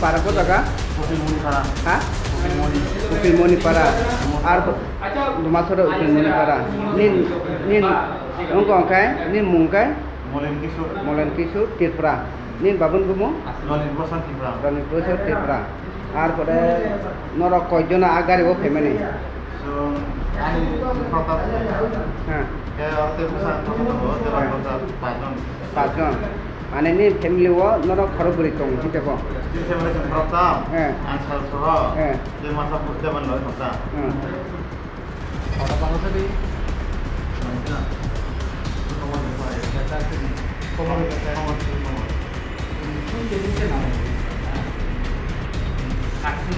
পাড়া কত জায়গা Moniparan. হ্যাঁ Moni. উকিলমণি পাড়া আর মাছর উকিলমণি পাড়া নিন নিন অঙ্কাই নিন মুঙ্কাই Molin Kisur. মলেন কিছু ত্রিপুরা নিন বাবুন গুমো Lolin Bosan Kibra. রনিত বছর ত্রিপুরা আর পরে নর কয়জন আগারে ও ফ্যামিলি So, ani Protap. হ্যাঁ Ya, orte Bosan Protap. Dewa Protap. Pajon. পাঁচজন মানে নি ফ্যামিলি ও নর খরগুড়ি দং ঠিক আছে Jadi saya boleh Protap. Eh. Ansal Suro. Eh. Di masa Purda Manloy Protap. হুম Orang bangsa tadi, Nah, itu lah. Itu nomor dua ya. data tadi, komunikasi. Nomor. Itu jadi kenal. Aksi